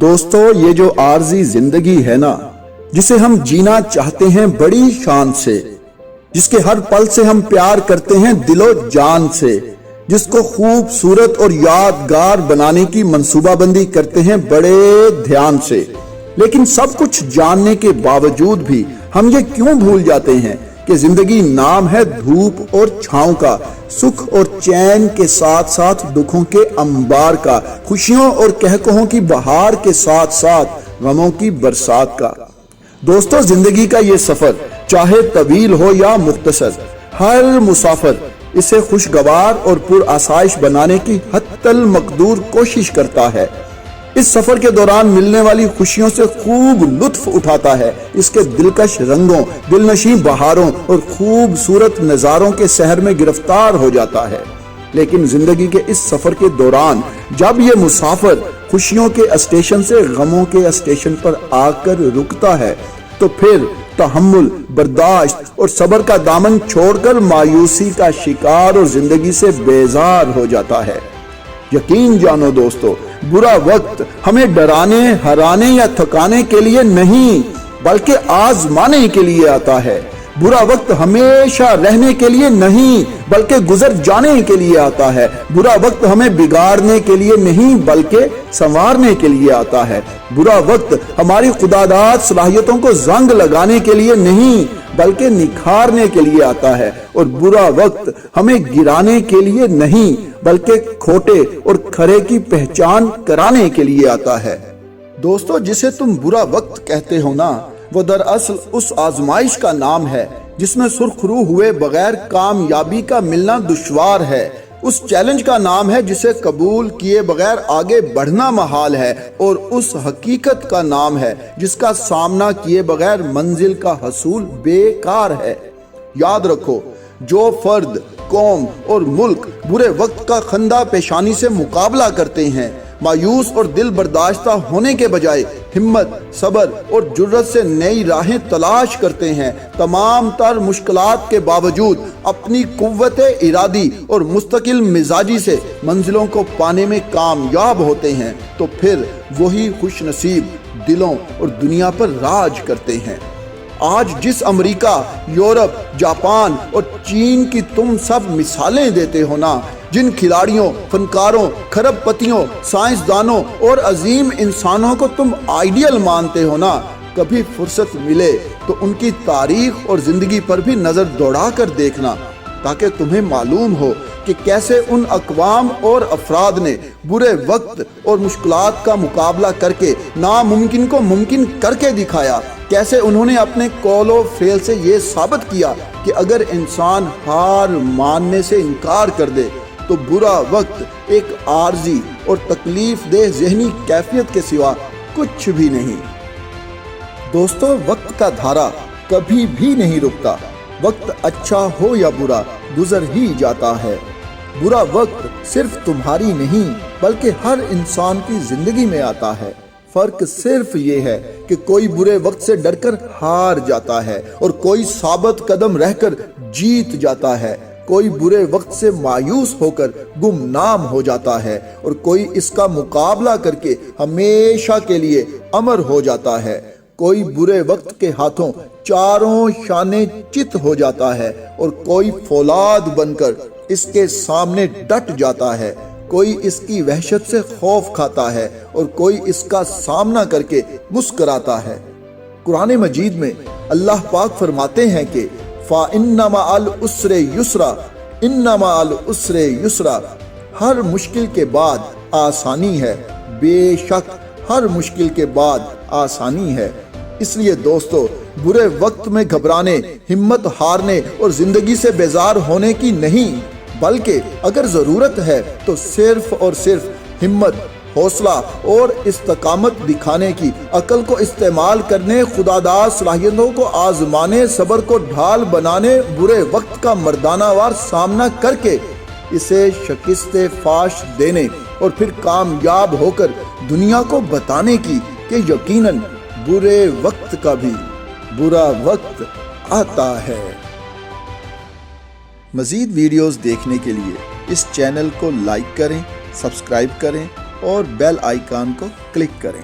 دوستو یہ جو عارضی زندگی ہے نا، جسے ہم جینا چاہتے ہیں بڑی شان سے، جس کے ہر پل سے ہم پیار کرتے ہیں دل و جان سے، جس کو خوبصورت اور یادگار بنانے کی منصوبہ بندی کرتے ہیں بڑے دھیان سے، لیکن سب کچھ جاننے کے باوجود بھی ہم یہ کیوں بھول جاتے ہیں کہ زندگی نام ہے دھوپ اور چھاؤں کا، سکھ اور چین کے ساتھ ساتھ دکھوں کے انبار کا، خوشیوں اور کہکہوں کی بہار کے ساتھ ساتھ غموں کی برسات کا۔ دوستو زندگی کا یہ سفر چاہے طویل ہو یا مختصر، ہر مسافر اسے خوشگوار اور پر آسائش بنانے کی حتی المقدور کوشش کرتا ہے۔ اس سفر کے دوران ملنے والی خوشیوں سے خوب لطف اٹھاتا ہے، اس کے دلکش رنگوں، دلنشیں بہاروں اور خوبصورت نظاروں کے سحر میں گرفتار ہو جاتا ہے۔ لیکن زندگی کے اس سفر کے دوران جب یہ مسافر خوشیوں کے اسٹیشن سے غموں کے اسٹیشن پر آ کر رکتا ہے تو پھر تحمل، برداشت اور صبر کا دامن چھوڑ کر مایوسی کا شکار اور زندگی سے بیزار ہو جاتا ہے۔ یقین جانو دوستو، برا وقت ہمیں ڈرانے، ہرانے یا تھکانے کے لیے نہیں بلکہ آزمانے کے لیے آتا ہے۔ برا وقت ہمیشہ رہنے کے لیے نہیں بلکہ گزر جانے کے لیے آتا ہے۔ برا وقت ہمیں بگاڑنے کے لیے نہیں بلکہ سنوارنے کے لیے آتا ہے۔ برا وقت ہماری خداداد صلاحیتوں کو زنگ لگانے کے لیے نہیں بلکہ نکھارنے کے لیے آتا ہے، اور برا وقت ہمیں گرانے کے لیے نہیں بلکہ کھوٹے اور کھرے کی پہچان کرانے کے لیے آتا ہے۔ دوستو جسے تم برا وقت کہتے ہو نا، وہ دراصل اس آزمائش کا نام ہے جس میں سرخرو ہوئے بغیر کامیابی کا ملنا دشوار ہے، اس چیلنج کا نام ہے جسے قبول کیے بغیر آگے بڑھنا محال ہے، اور اس حقیقت کا نام ہے جس کا سامنا کیے بغیر منزل کا حصول بیکار ہے۔ یاد رکھو، جو فرد، قوم اور ملک برے وقت کا خندہ پیشانی سے مقابلہ کرتے ہیں، مایوس اور دل برداشتہ ہونے کے بجائے ہمت، صبر اور جرأت سے نئی راہیں تلاش کرتے ہیں، تمام تر مشکلات کے باوجود اپنی قوت ارادی اور مستقل مزاجی سے منزلوں کو پانے میں کامیاب ہوتے ہیں، تو پھر وہی خوش نصیب دلوں اور دنیا پر راج کرتے ہیں۔ آج جس امریکہ، یورپ، جاپان اور چین کی تم سب مثالیں دیتے ہو نا، جن کھلاڑیوں، فنکاروں، کھرب پتیوں، سائنسدانوں اور عظیم انسانوں کو تم آئیڈیل مانتے ہو نا، کبھی فرصت ملے تو ان کی تاریخ اور زندگی پر بھی نظر دوڑا کر دیکھنا، تاکہ تمہیں معلوم ہو کہ کیسے ان اقوام اور افراد نے برے وقت اور مشکلات کا مقابلہ کر کے ناممکن کو ممکن کر کے دکھایا، کیسے انہوں نے اپنے قول و فعل سے یہ ثابت کیا کہ اگر انسان ہار ماننے سے انکار کر دے تو برا وقت ایک عارضی اور تکلیف دہ ذہنی کیفیت کے سوا کچھ بھی نہیں۔ دوستو وقت کا دھارا کبھی بھی نہیں رکتا، وقت اچھا ہو یا برا گزر ہی جاتا ہے۔ برا وقت صرف تمہاری نہیں بلکہ ہر انسان کی زندگی میں آتا ہے۔ فرق صرف یہ ہے کہ کوئی برے وقت سے ڈر کر ہار جاتا ہے اور کوئی ثابت قدم رہ کر جیت جاتا ہے، کوئی برے وقت سے مایوس ہو کر گمنام ہو جاتا ہے اور کوئی اس کا مقابلہ کر کے ہمیشہ کے لیے امر ہو جاتا ہے، کوئی برے وقت کے ہاتھوں چاروں شانے چت ہو جاتا ہے اور کوئی فولاد بن کر اس کے سامنے ڈٹ جاتا ہے، کوئی اس کی وحشت سے خوف کھاتا ہے اور کوئی اس کا سامنا کر کے مسکراتا ہے۔ قرآن مجید میں اللہ پاک فرماتے ہیں کہ فَإِنَّ مَعَ الْعُسْرِ يُسْرًا إِنَّ مَعَ الْعُسْرِ يُسْرًا، ہر مشکل کے بعد آسانی ہے، بے شک ہر مشکل کے بعد آسانی ہے۔ اس لیے دوستو برے وقت میں گھبرانے، ہمت ہارنے اور زندگی سے بیزار ہونے کی نہیں، بلکہ اگر ضرورت ہے تو صرف اور صرف ہمت، حوصلہ اور استقامت دکھانے کی، عقل کو استعمال کرنے، خداداد صلاحیتوں کو آزمانے، صبر کو ڈھال بنانے، برے وقت کا مردانہ وار سامنا کر کے اسے شکست فاش دینے اور پھر کامیاب ہو کر دنیا کو بتانے کی کہ یقیناً برے وقت کا بھی برا وقت آتا ہے۔ مزید ویڈیوز دیکھنے کے لیے اس چینل کو لائک کریں، سبسکرائب کریں اور بیل آئیکن کو کلک کریں۔